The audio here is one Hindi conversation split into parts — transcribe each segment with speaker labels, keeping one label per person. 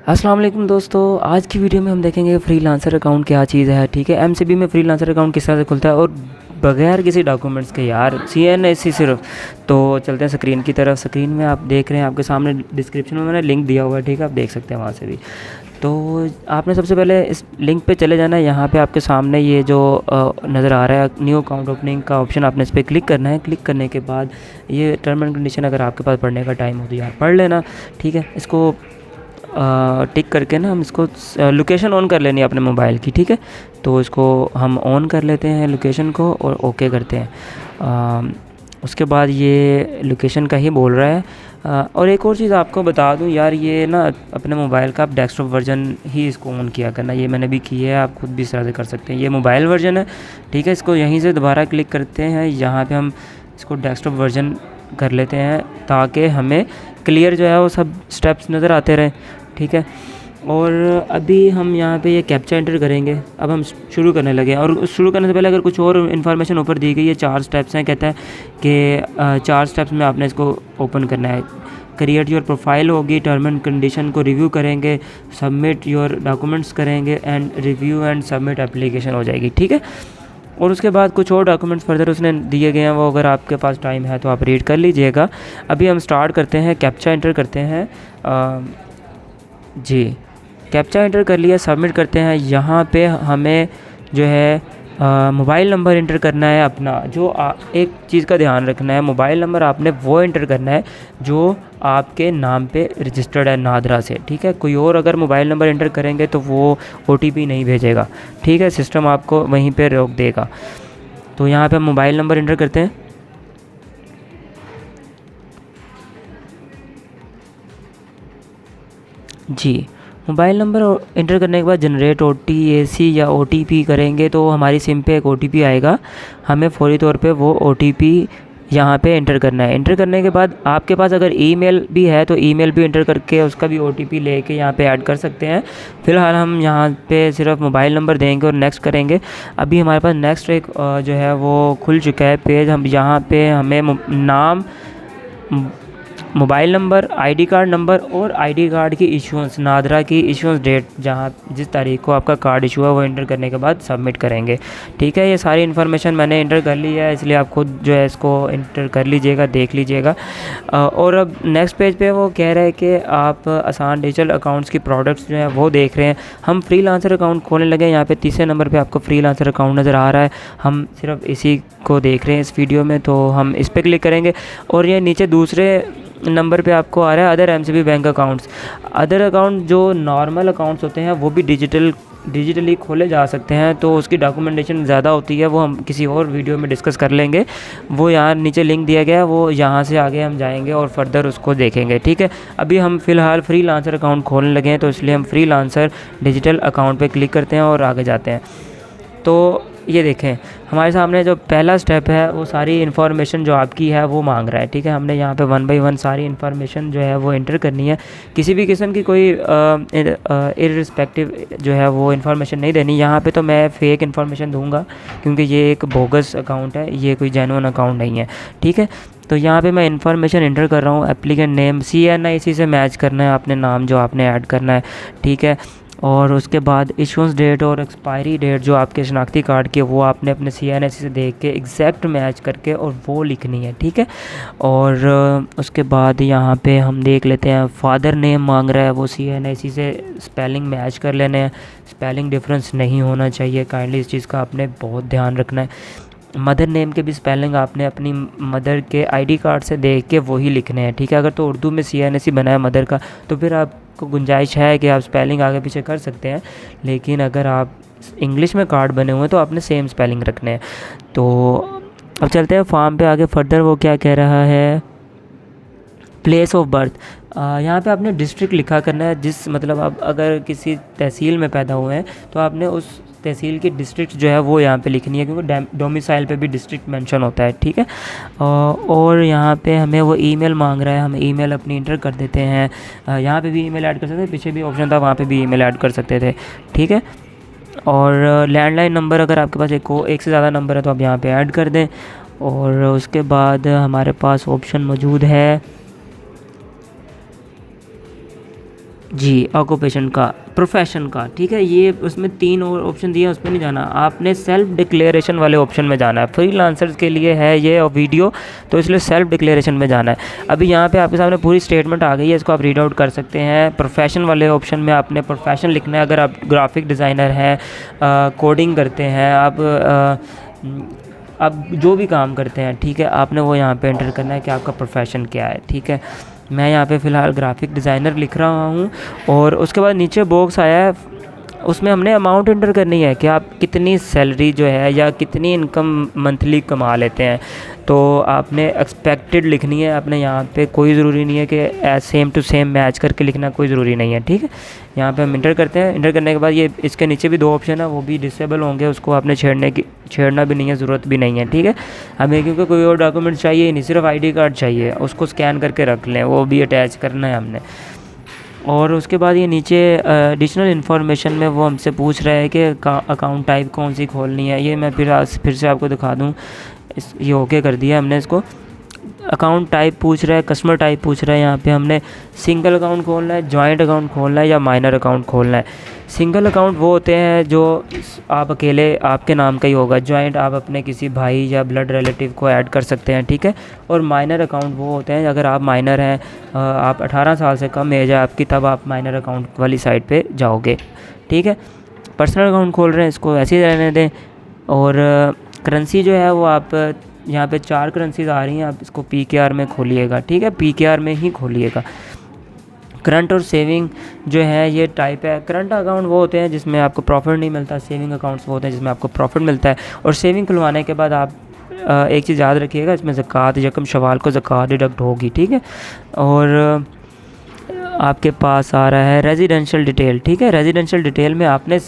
Speaker 1: अस्सलाम वालेकुम दोस्तों, आज की वीडियो में हम देखेंगे फ्रीलांसर अकाउंट क्या चीज़ है। ठीक है, एमसीबी में फ्रीलांसर अकाउंट किस तरह से खुलता है और बगैर किसी डॉक्यूमेंट्स के यार, सीएनएसी सिर्फ। तो चलते हैं स्क्रीन की तरफ। स्क्रीन में आप देख रहे हैं, आपके सामने डिस्क्रिप्शन में मैंने लिंक दिया हुआ है। ठीक है, आप देख सकते हैं वहाँ से भी। तो आपने सबसे पहले इस लिंक पे चले जाना है। यहाँ पे आपके सामने ये जो नज़र आ रहा है न्यू अकाउंट ओपनिंग का ऑप्शन, आपने इस पर क्लिक करना है। क्लिक करने के बाद ये टर्म एंड कंडीशन अगर आपके पास पढ़ने का टाइम हो तो यार पढ़ लेना। ठीक है, इसको टिक करके ना हम इसको लोकेशन ऑन कर लेनी है अपने मोबाइल की। ठीक है, तो इसको हम ऑन कर लेते हैं लोकेशन को और ओके करते हैं। उसके बाद ये लोकेशन का ही बोल रहा है। और एक और चीज़ आपको बता दूं यार, ये ना अपने मोबाइल का आप डेस्कटॉप वर्जन ही इसको ऑन किया करना। ये मैंने भी की है, आप खुद भी इस तरह से कर सकते हैं। ये मोबाइल वर्जन है। ठीक है, इसको यहीं से दोबारा क्लिक करते हैं। यहाँ पे हम इसको डेस्कटॉप वर्जन कर लेते हैं ताकि हमें क्लियर जो है वो सब स्टेप्स नज़र आते रहें। ठीक है, और अभी हम यहाँ पे ये कैप्चा एंटर करेंगे। अब हम शुरू करने लगे हैं, और शुरू करने से पहले अगर कुछ और इन्फॉर्मेशन ऊपर दी गई है, 4 स्टेप्स हैं। कहता है कि 4 स्टेप्स में आपने इसको ओपन करना है। क्रिएट योर प्रोफाइल होगी, टर्म एंड कंडीशन को रिव्यू करेंगे, सबमिट योर डॉक्यूमेंट्स करेंगे and review and submit application हो जाएगी। ठीक है, और उसके बाद कुछ और डॉक्यूमेंट्स फर्दर उसने दिए गए हैं, वो अगर आपके पास टाइम है तो आप रीड कर लीजिएगा। अभी हम स्टार्ट करते हैं, कैप्चा एंटर करते हैं। जी, कैप्चा एंटर कर लिया, सबमिट करते हैं। यहाँ पे हमें जो है मोबाइल नंबर इंटर करना है अपना। जो एक चीज़ का ध्यान रखना है, मोबाइल नंबर आपने वो इंटर करना है जो आपके नाम पे रजिस्टर्ड है नादरा से। ठीक है, कोई और अगर मोबाइल नंबर इंटर करेंगे तो वो ओटीपी नहीं भेजेगा। ठीक है, सिस्टम आपको वहीं पे रोक देगा। तो यहाँ पे हम मोबाइल नंबर इंटर करते हैं। जी, मोबाइल नंबर इंटर करने के बाद जनरेट ओटीएसी या ओटीपी करेंगे तो हमारी सिम पे एक ओटीपी आएगा। हमें फौरी तौर पे वो ओटीपी यहाँ पे इंटर करना है। इंटर करने के बाद आपके पास अगर ईमेल भी है तो ईमेल भी इंटर करके उसका भी ओटीपी लेके यहाँ पे ऐड कर सकते हैं। फ़िलहाल हम यहाँ पे सिर्फ मोबाइल नंबर देंगे और नेक्स्ट करेंगे। अभी हमारे पास नेक्स्ट एक जो है वो खुल चुका है पेज। हम यहाँ पे हमें नाम, mobile number, ID card number और आईडी कार्ड की इशुएंस, नादरा की इशुएंस डेट, जहाँ जिस तारीख को आपका कार्ड इशू है वो इंटर करने के बाद सबमिट करेंगे। ठीक है, ये सारी इन्फॉर्मेशन मैंने इंटर कर ली है, इसलिए आप खुद जो है इसको इंटर कर लीजिएगा, देख लीजिएगा। और अब नेक्स्ट पेज पे वो कह रहा है कि आप आसान डिजिटल अकाउंट्स की प्रोडक्ट्स जो हैं वो देख रहे हैं। हम फ्रीलांसर अकाउंट खोलने लगे। यहाँ पे तीसरे नंबर पे आपको फ्रीलांसर अकाउंट नज़र आ रहा है। हम सिर्फ इसी को देख रहे हैं इस वीडियो में, तो हम इस पर क्लिक करेंगे। और ये नीचे दूसरे नंबर पे आपको आ रहा है other MCB bank accounts. Other account जो नॉर्मल अकाउंट्स होते हैं वो भी डिजिटली खोले जा सकते हैं, तो उसकी डॉक्यूमेंटेशन ज़्यादा होती है, वो हम किसी और वीडियो में डिस्कस कर लेंगे। वो यहाँ नीचे लिंक दिया गया है, वो यहाँ से आगे हम जाएंगे और फर्दर उसको देखेंगे। ठीक है, अभी हम फ़िलहाल फ्रीलांसर अकाउंट खोलने लगे हैं, तो इसलिए हम फ्रीलांसर डिजिटल अकाउंट पर क्लिक करते हैं और आगे जाते हैं। तो ये देखें, हमारे सामने जो पहला स्टेप है वो सारी इन्फॉर्मेशन जो आपकी है वो मांग रहा है। ठीक है, हमने यहाँ पे 1 बाय 1 सारी इन्फॉर्मेशन जो है वो इंटर करनी है। किसी भी किस्म की कोई इररिस्पेक्टिव जो है वो इन्फॉर्मेशन नहीं देनी। यहाँ पे तो मैं फ़ेक इन्फॉर्मेशन दूंगा क्योंकि ये एक बोगस अकाउंट है, ये कोई जेन्युइन अकाउंट नहीं है। ठीक है, तो यहाँ पे मैं इन्फॉर्मेशन इंटर कर रहा हूँ। एप्लीकेंट नेम CNIC से मैच करना है, आपने नाम जो आपने ऐड करना है। ठीक है, और उसके बाद इशुएंस डेट और एक्सपायरी डेट जो आपके शनाख्ती कार्ड की वो आपने अपने CNIC से देख के एग्जैक्ट मैच करके और वो लिखनी है। ठीक है, और उसके बाद यहाँ पे हम देख लेते हैं फादर नेम मांग रहा है, वो CNIC से स्पेलिंग मैच कर लेने हैं। स्पेलिंग डिफरेंस नहीं होना चाहिए, काइंडली इस चीज़ का आपने बहुत ध्यान रखना है। मदर नेम के भी स्पेलिंग आपने अपनी मदर के आईडी कार्ड से देख के वही लिखने हैं। ठीक है, अगर तो उर्दू में CNIC बना है मदर का तो फिर आपको गुंजाइश है कि आप स्पेलिंग आगे पीछे कर सकते हैं, लेकिन अगर आप इंग्लिश में कार्ड बने हुए हैं तो आपने सेम स्पेलिंग रखने हैं। तो अब चलते हैं फॉर्म पे आगे फर्दर। वो क्या कह रहा है, प्लेस ऑफ बर्थ। यहाँ पे आपने डिस्ट्रिक्ट लिखा करना है, जिस मतलब आप अगर किसी तहसील में पैदा हुए हैं तो आपने उस तहसील की डिस्ट्रिक्ट जो है वो यहाँ पे लिखनी है, क्योंकि डोमिसाइल पे भी डिस्ट्रिक्ट मेंशन होता है। ठीक है, और यहाँ पे हमें वो ईमेल मांग रहा है, हम ईमेल अपनी इंटर कर देते हैं। यहाँ पे भी ईमेल ऐड कर सकते हैं, पीछे भी ऑप्शन था वहाँ पे भी ईमेल ऐड कर सकते थे। ठीक है, और लैंडलाइन नंबर अगर आपके पास एक से ज़्यादा नंबर है तो आप यहाँ पे ऐड कर दें। और उसके बाद हमारे पास ऑप्शन मौजूद है जी, ऑक्यूपेशन का, प्रोफेशन का, ठीक है। ये उसमें 3 और ऑप्शन दिए हैं, उसमें नहीं जाना, आपने सेल्फ डिक्लेरेशन वाले ऑप्शन में जाना है। फ्रीलांसर्स के लिए है ये वीडियो, तो इसलिए सेल्फ डिक्लेरेशन में जाना है। अभी यहाँ पे आपके सामने पूरी स्टेटमेंट आ गई है, इसको आप रीड आउट कर सकते हैं। प्रोफेशन वाले ऑप्शन में आपने प्रोफेशन लिखना है। अगर आप ग्राफिक डिज़ाइनर हैं, कोडिंग करते हैं, आप जो भी काम करते हैं, ठीक है, आपने वो यहाँ पे एंटर करना है कि आपका प्रोफेशन क्या है, ठीक है। मैं यहाँ पे फ़िलहाल ग्राफिक डिज़ाइनर लिख रहा हूँ। और उसके बाद नीचे बॉक्स आया है, उसमें हमने अमाउंट एंटर करनी है कि आप कितनी सैलरी जो है या कितनी इनकम मंथली कमा लेते हैं। तो आपने एक्सपेक्टेड लिखनी है। आपने यहाँ पे कोई ज़रूरी नहीं है कि सेम टू सेम मैच करके लिखना, कोई ज़रूरी नहीं है, ठीक है। यहाँ पे हम इंटर करते हैं। इंटर करने के बाद ये इसके नीचे भी 2 ऑप्शन है, वो भी डिसेबल होंगे, उसको आपने छेड़ना भी नहीं है, ज़रूरत भी नहीं है, ठीक है। हमें क्योंकि कोई और डॉक्यूमेंट चाहिए नहीं, सिर्फ ID कार्ड चाहिए, उसको स्कैन करके रख लें, वो भी अटैच करना है हमने। और उसके बाद ये नीचे एडिशनल इन्फॉर्मेशन में वो हमसे पूछ रहा है कि अकाउंट टाइप कौन सी खोलनी है। ये मैं फिर से आपको दिखा दूँ। ये ओके कर दिया हमने इसको। अकाउंट टाइप पूछ रहा है, कस्टमर टाइप पूछ रहा है। यहाँ पे हमने सिंगल अकाउंट खोलना है, जॉइंट अकाउंट खोलना है या माइनर अकाउंट खोलना है। सिंगल अकाउंट वो होते हैं जो आप अकेले आपके नाम का ही होगा। जॉइंट आप अपने किसी भाई या ब्लड रिलेटिव को ऐड कर सकते हैं, ठीक है। और माइनर अकाउंट वो होते हैं अगर आप माइनर हैं, आप 18 साल से कम एज है आपकी, तब आप माइनर अकाउंट वाली साइड पे जाओगे, ठीक है। पर्सनल अकाउंट खोल रहे हैं, इसको ऐसे ही रहने दें। और करेंसी जो है वो आप यहाँ पे 4 करेंसीज आ रही हैं, आप इसको PKR में खोलिएगा, ठीक है। PKR में ही खोलिएगा। करंट और सेविंग जो है ये टाइप है। करंट अकाउंट वो होते हैं जिसमें आपको प्रॉफिट नहीं मिलता, सेविंग अकाउंट्स वो होते हैं जिसमें आपको प्रॉफिट मिलता है। और सेविंग खुलवाने के बाद आप एक चीज़ याद रखिएगा, इसमें ज़कात यकम शवाल को ज़कात डिडक्ट होगी, ठीक है। और आपके पास आ रहा है रेजिडेंशियल डिटेल, ठीक है। रेजिडेंशियल डिटेल में आपने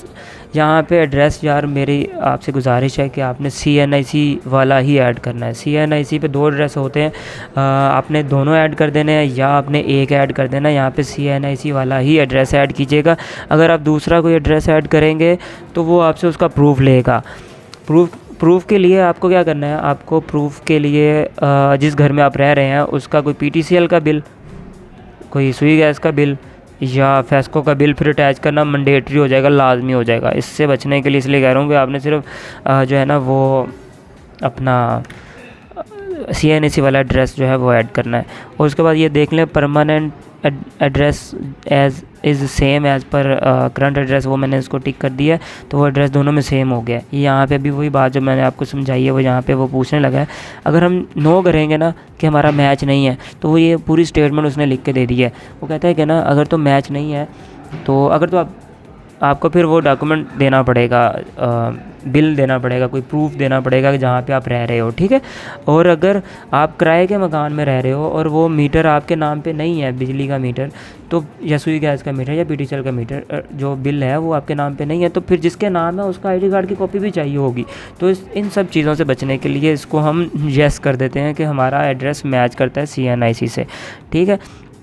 Speaker 1: यहाँ पे एड्रेस, यार मेरी आपसे गुजारिश है कि आपने CNIC वाला ही ऐड करना है। CNIC पे 2 एड्रेस होते हैं, आपने दोनों ऐड कर देने हैं या आपने एक ऐड कर देना है। यहाँ पे CNIC वाला ही एड्रेस ऐड कीजिएगा। अगर आप दूसरा कोई एड्रेस ऐड करेंगे तो वो आपसे उसका प्रूफ लेगा। प्रूफ के लिए आपको क्या करना है, आपको प्रूफ के लिए जिस घर में आप रह रहे हैं उसका कोई PTCL का बिल, कोई सुई गैस का बिल या फेस्को का बिल फिर अटैच करना मैंडेटरी हो जाएगा, लाजमी हो जाएगा। इससे बचने के लिए इसलिए कह रहा हूँ कि आपने सिर्फ जो है ना वो अपना CNIC वाला एड्रेस जो है वो ऐड करना है। और उसके बाद ये देख लें, permanent address as is same as पर करंट एड्रेस, वो मैंने इसको टिक कर दिया है, तो वो एड्रेस दोनों में सेम हो गया है। यहाँ पे भी वही बात जो मैंने आपको समझाई है वो यहाँ पे वो पूछने लगा है। अगर हम नो करेंगे ना कि हमारा मैच नहीं है, तो वो ये पूरी स्टेटमेंट उसने लिख के दे दी है। वो कहता है कि ना अगर तो मैच नहीं है तो आपको फिर वो डॉक्यूमेंट देना पड़ेगा, बिल देना पड़ेगा, कोई प्रूफ देना पड़ेगा कि जहाँ पे आप रह रहे हो, ठीक है। और अगर आप किराए के मकान में रह रहे हो और वो मीटर आपके नाम पे नहीं है, बिजली का मीटर तो या सुई गैस का मीटर या PTCL का मीटर, जो बिल है वो आपके नाम पे नहीं है, तो फिर जिसके नाम है उसका ID कार्ड की कॉपी भी चाहिए होगी। तो इन सब चीज़ों से बचने के लिए इसको हम येस कर देते हैं कि हमारा एड्रेस मैच करता है CNIC से, ठीक है।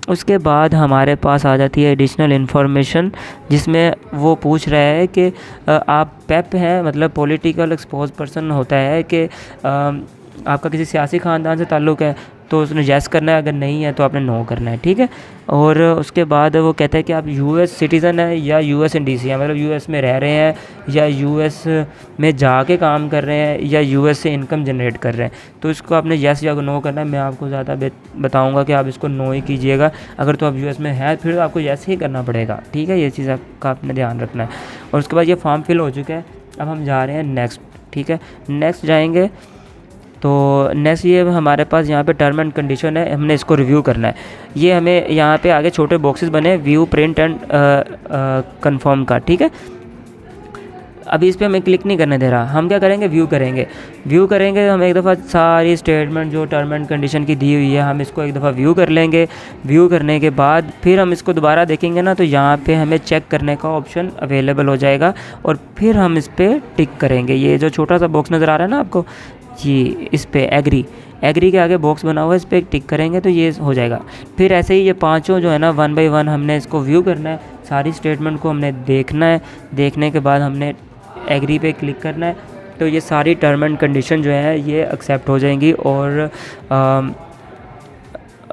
Speaker 1: उसके बाद हमारे पास आ जाती है एडिशनल इन्फॉर्मेशन, जिसमें वो पूछ रहा है कि आप PEP हैं, मतलब पॉलिटिकल एक्सपोज पर्सन होता है कि आपका किसी सियासी ख़ानदान से ताल्लुक़ है, तो उसने येस करना है, अगर नहीं है तो आपने नो करना है, ठीक है। और उसके बाद वो कहता है कि आप US सिटीज़न है या US NDC है, मतलब US में रह रहे हैं या US में जाके काम कर रहे हैं या US से इनकम जनरेट कर रहे हैं, तो इसको आपने येस या नो करना है। मैं आपको ज़्यादा बताऊंगा कि आप इसको नो ही कीजिएगा। अगर तो आप US में है फिर आपको येस ही करना पड़ेगा, ठीक है। ये चीज़ आपका आपने ध्यान रखना है। और उसके बाद ये फॉर्म फिल हो चुका है, अब हम जा रहे हैं नेक्स्ट, ठीक है। नेक्स्ट जाएंगे तो नेक्स्ट ये हमारे पास यहाँ पे टर्म एंड कंडीशन है, हमने इसको रिव्यू करना है। ये हमें यहाँ पे आगे छोटे बॉक्सेस बने व्यू, प्रिंट एंड कंफर्म का, ठीक है। अभी इस पर हमें क्लिक नहीं करने दे रहा, हम क्या करेंगे, व्यू करेंगे। हम एक दफ़ा सारी स्टेटमेंट जो टर्म एंड कंडीशन की दी हुई है हम इसको एक दफ़ा व्यू कर लेंगे। व्यू करने के बाद फिर हम इसको दोबारा देखेंगे ना, तो यहाँ पे हमें चेक करने का ऑप्शन अवेलेबल हो जाएगा और फिर हम इस पर टिक करेंगे। ये जो छोटा सा बॉक्स नज़र आ रहा है ना आपको, जी इस पे एग्री के आगे बॉक्स बना हुआ है, इस पर टिक करेंगे तो ये हो जाएगा। फिर ऐसे ही ये पांचों जो है ना 1 बाय 1 हमने इसको व्यू करना है, सारी स्टेटमेंट को हमने देखना है। देखने के बाद हमने एग्री पे क्लिक करना है, तो ये सारी टर्म एंड कंडीशन जो है ये एक्सेप्ट हो जाएंगी और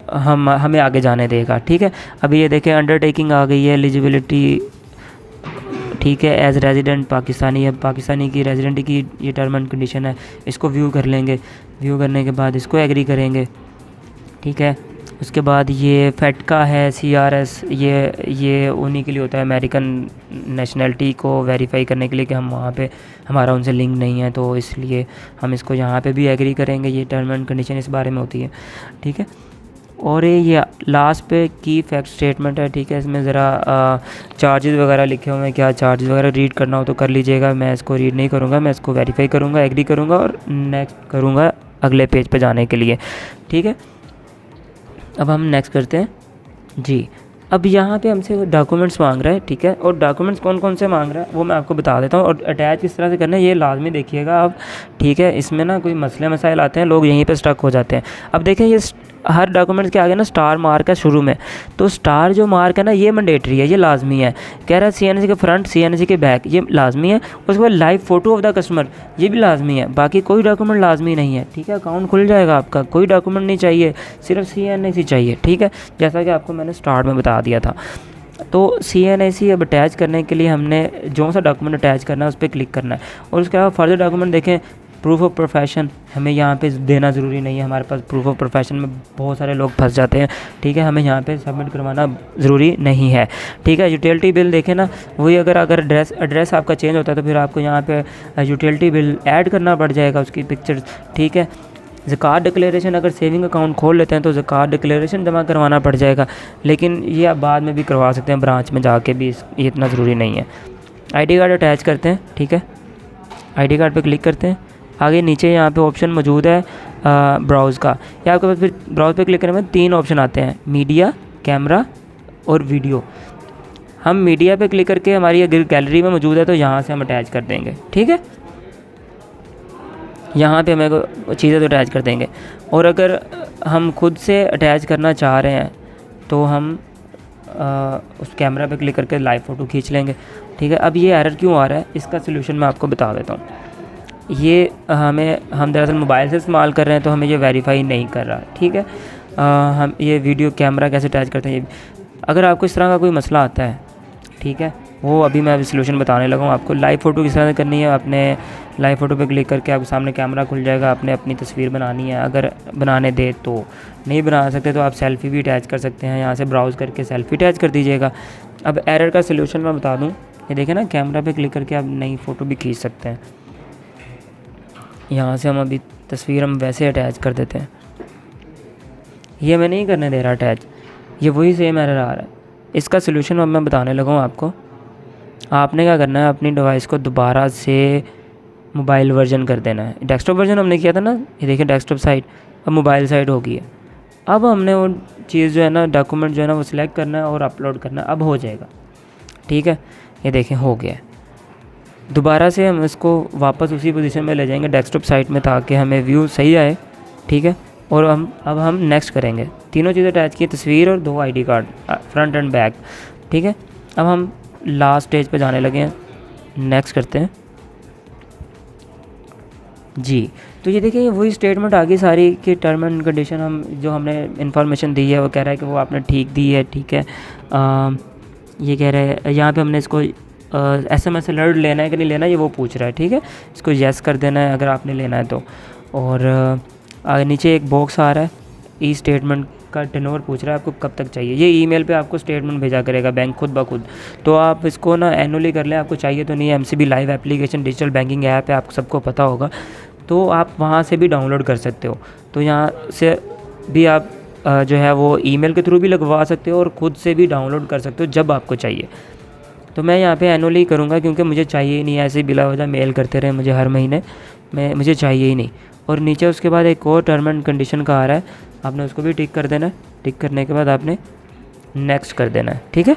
Speaker 1: हमें आगे जाने देगा। ठीक है, अभी ये देखें अंडरटेकिंग आ गई है, एलिजिबिलिटी, ठीक है, एज रेजिडेंट पाकिस्तानी है, पाकिस्तानी की रेजिडेंट की ये टर्म एंड कंडीशन है, इसको व्यू कर लेंगे। व्यू करने के बाद इसको एग्री करेंगे। ठीक है, उसके बाद ये फैटका है, CRS, ये उन्हीं के लिए होता है, अमेरिकन नेशनलिटी को वेरीफाई करने के लिए कि हम वहाँ पे हमारा उनसे लिंक नहीं है, तो इसलिए हम इसको यहाँ पे भी एग्री करेंगे। ये टर्म एंड कंडीशन इस बारे में होती है। ठीक है, और ये लास्ट पे की फैक्ट स्टेटमेंट है। ठीक है, इसमें ज़रा चार्जेस वगैरह लिखे हुए हैं, क्या चार्जेस वगैरह रीड करना हो तो कर लीजिएगा। मैं इसको रीड नहीं करूँगा, मैं इसको वेरीफाई करूँगा, एग्री करूँगा और नेक्स्ट करूँगा अगले पेज पे जाने के लिए। ठीक है, अब हम नेक्स्ट करते हैं जी। अब यहाँ पे हमसे डॉक्यूमेंट्स मांग रहा है। ठीक है, और डॉक्यूमेंट्स कौन कौन से मांग रहा है वो मैं आपको बता देता हूँ, और अटैच किस तरह से करना है ये लाजमी देखिएगा आप। ठीक है, इसमें ना कोई मसले मसाइल आते हैं, लोग यहीं पे स्टक हो जाते हैं। अब देखें, ये हर डॉक्यूमेंट्स के आगे ना स्टार मार्क है शुरू में, तो स्टार जो मार्क है ना ये मैंडेटरी है, ये लाजमी है। कह रहा है CNC के फ्रंट, CNC के बैक, ये लाजमी है। उसके बाद live photo of the customer, ये भी लाजमी है। बाकी कोई डॉक्यूमेंट लाजमी नहीं है। ठीक है, अकाउंट खुल जाएगा आपका, कोई डॉक्यूमेंट नहीं चाहिए, सिर्फ CNC चाहिए। ठीक है, जैसा कि आपको मैंने स्टार्ट में बता दिया था। तो CNC अब अटैच करने के लिए हमने जो सा डॉक्यूमेंट अटैच करना है उस पर क्लिक करना है, और उसके अलावा फर्दर डॉक्यूमेंट देखें। प्रूफ ऑफ प्रोफेशन हमें यहाँ पे देना ज़रूरी नहीं है, हमारे पास प्रूफ ऑफ प्रोफेशन में बहुत सारे लोग फंस जाते हैं। ठीक है, हमें यहाँ पे सबमिट करवाना ज़रूरी नहीं है। ठीक है, यूटिलिटी बिल देखें ना, वही अगर एड्रेस आपका चेंज होता है तो फिर आपको यहाँ पे यूटिलिटी बिल ऐड करना पड़ जाएगा, उसकी पिक्चर्स। ठीक है, ज़कात डिक्लेरेशन, अगर सेविंग अकाउंट खोल लेते हैं तो ज़कात डिक्लेरेशन जमा करवाना पड़ जाएगा, लेकिन ये आप बाद में भी करवा सकते हैं ब्रांच में जाके भी, ये इतना ज़रूरी नहीं है। ID कार्ड अटैच करते हैं। ठीक है, ID कार्ड पे क्लिक करते हैं। आगे नीचे यहाँ पे ऑप्शन मौजूद है ब्राउज़ का, या आपके पास फिर ब्राउज़ पे क्लिक करने में 3 ऑप्शन आते हैं, मीडिया, कैमरा और वीडियो। हम मीडिया पे क्लिक करके, हमारी अगर गैलरी में मौजूद है तो यहाँ से हम अटैच कर देंगे। ठीक है, यहाँ पे हमें चीज़ें तो अटैच कर देंगे, और अगर हम खुद से अटैच करना चाह रहे हैं तो हम उस कैमरा पे क्लिक करके लाइव फ़ोटो खींच लेंगे। ठीक है, अब ये एरर क्यों आ रहा है इसका सलूशन मैं आपको बता देता हूँ। ये हम दरअसल मोबाइल से इस्तेमाल कर रहे हैं तो हमें ये वेरीफाई नहीं कर रहा। ठीक है, हम ये वीडियो कैमरा कैसे अटैच करते हैं, ये अगर आपको इस तरह का कोई मसला आता है, ठीक है, वो अभी मैं सलूशन बताने लगा हूँ आपको। लाइव फ़ोटो किस तरह से करनी है, आपने लाइव फ़ोटो पे क्लिक करके आपके सामने कैमरा खुल जाएगा, आपने अपनी तस्वीर बनानी है, अगर बनाने दे तो। नहीं बना सकते तो आप सेल्फ़ी भी अटैच कर सकते हैं, यहाँ से ब्राउज़ करके सेल्फ़ी अटैच कर दीजिएगा। अब एरर का सलूशन मैं बता दूँ, ये देखें ना, कैमरा पे क्लिक करके आप नई फ़ोटो भी खींच सकते हैं। यहाँ से हम अभी तस्वीर हम वैसे अटैच कर देते हैं, ये मैं नहीं करने दे रहा अटैच, ये वही सेम एरर आ रहा है। इसका सलूशन अब मैं बताने लगा हूँ आपको। आपने क्या करना है, अपनी डिवाइस को दोबारा से मोबाइल वर्जन कर देना है। डेस्कटॉप वर्जन हमने किया था ना, ये देखिए डेस्कटॉप साइड, अब मोबाइल साइड हो गई है। अब हमने वो चीज़ जो है ना, डॉक्यूमेंट जो है ना, वो सिलेक्ट करना है और अपलोड करना है, अब हो जाएगा। ठीक है, ये देखें हो गया। दोबारा से हम इसको वापस उसी पोजीशन में ले जाएंगे डेस्कटॉप साइट में, ताकि हमें व्यू सही आए। ठीक है, और अब हम नेक्स्ट करेंगे। तीनों चीज़ें अटैच की, तस्वीर और 2 ID card, front end back. ठीक है, अब हम लास्ट स्टेज पे जाने लगे हैं, नेक्स्ट करते हैं जी। तो ये देखिए, वही स्टेटमेंट आ गई सारी कि टर्म एंड कंडीशन हम जो हमने इन्फॉर्मेशन दी है वो कह रहा है कि वो आपने ठीक दी है। ठीक है, ये कह रहे हैं यहाँ पे हमने इसको SMS अलर्ट लेना है कि नहीं लेना है, ये वो पूछ रहा है। ठीक है, इसको येस कर देना है अगर आपने लेना है तो। और नीचे एक बॉक्स आ रहा है, ई स्टेटमेंट का टेन्योर पूछ रहा है आपको कब तक चाहिए। ये ईमेल पे आपको स्टेटमेंट भेजा करेगा बैंक खुद ब खुद, तो आप इसको ना एनुअली कर लें, आपको चाहिए तो नहीं है। MCB live application digital banking app है, आपको सबको पता होगा, तो आप वहाँ से भी डाउनलोड कर सकते हो। तो यहाँ से भी आप जो है वो ईमेल के थ्रू भी लगवा सकते हो और ख़ुद से भी डाउनलोड कर सकते हो जब आपको चाहिए। तो मैं यहाँ पे एनुअली करूँगा क्योंकि मुझे चाहिए ही नहीं, ऐसे बिला वजह मेल करते रहे मुझे हर महीने, मुझे चाहिए ही नहीं। और नीचे उसके बाद एक और टर्म एंड कंडीशन का आ रहा है, आपने उसको भी टिक कर देना है। टिक करने के बाद आपने नेक्स्ट कर देना है। ठीक है,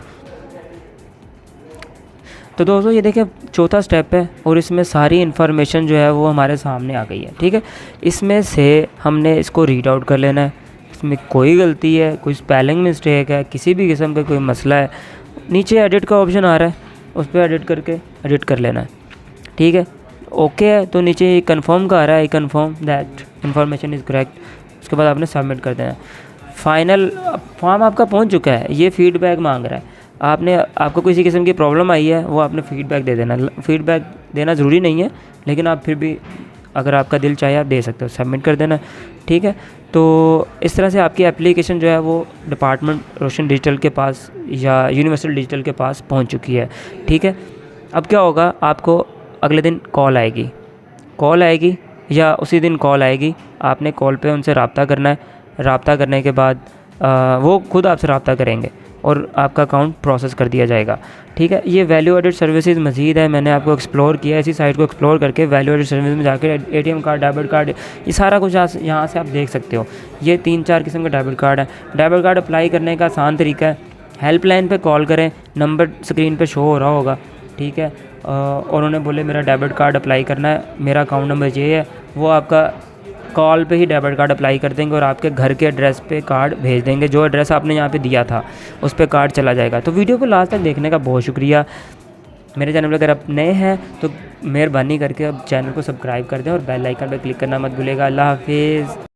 Speaker 1: तो दोस्तों ये देखिए चौथा स्टेप है और इसमें सारी इन्फॉर्मेशन जो है वो हमारे सामने आ गई है। ठीक है, इसमें से हमने इसको रीड आउट कर लेना है। इसमें कोई गलती है, कोई स्पेलिंग मिस्टेक है, किसी भी किस्म का कोई मसला है, नीचे एडिट का ऑप्शन आ रहा है, उस पर एडिट करके एडिट कर लेना है। ठीक है, ओके है तो नीचे कंफर्म का आ रहा है, confirm that information is correct, उसके बाद आपने सबमिट कर देना है। फाइनल फॉर्म आपका पहुंच चुका है, ये फ़ीडबैक मांग रहा है। आपको किसी किस्म की प्रॉब्लम आई है, वो आपने फ़ीडबैक दे देना। फ़ीडबैक देना ज़रूरी नहीं है, लेकिन आप फिर भी अगर आपका दिल चाहे आप दे सकते हो, सबमिट कर देना, ठीक है। तो इस तरह से आपकी एप्लीकेशन जो है वो डिपार्टमेंट रोशन डिजिटल के पास या यूनिवर्सल डिजिटल के पास पहुंच चुकी है, ठीक है। अब क्या होगा, आपको अगले दिन कॉल आएगी या उसी दिन कॉल आएगी। आपने कॉल पे उनसे रब्ता करना है। रब्ता करने के बाद वो खुद आपसे रब्ता करेंगे और आपका अकाउंट प्रोसेस कर दिया जाएगा, ठीक है। ये वैल्यू एडेड सर्विसेज मज़ीद है, मैंने आपको एक्सप्लोर किया है। इसी साइट को एक्सप्लोर करके वैल्यू एडेड सर्विस में जाकर एटीएम कार्ड, डेबिट कार्ड, ये सारा कुछ यहाँ से आप देख सकते हो। ये 3-4 किस्म के डेबिट कार्ड है। डेबिट कार्ड अप्लाई करने का आसान तरीका है, हेल्पलाइन पे कॉल करें, नंबर स्क्रीन पे शो हो रहा होगा, ठीक है। और उन्हें बोले मेरा डेबिट कार्ड अप्लाई करना है, मेरा अकाउंट नंबर ये है, वो आपका कॉल पे ही डेबिट कार्ड अप्लाई कर देंगे और आपके घर के एड्रेस पे कार्ड भेज देंगे। जो एड्रेस आपने यहाँ पे दिया था उस पे कार्ड चला जाएगा। तो वीडियो को लास्ट तक देखने का बहुत शुक्रिया। मेरे चैनल पर अगर आप नए हैं तो मेहरबानी करके अब चैनल को सब्सक्राइब कर दें और बेल आइकन पर क्लिक करना मत भूलिएगा। अल्लाह हाफिज़।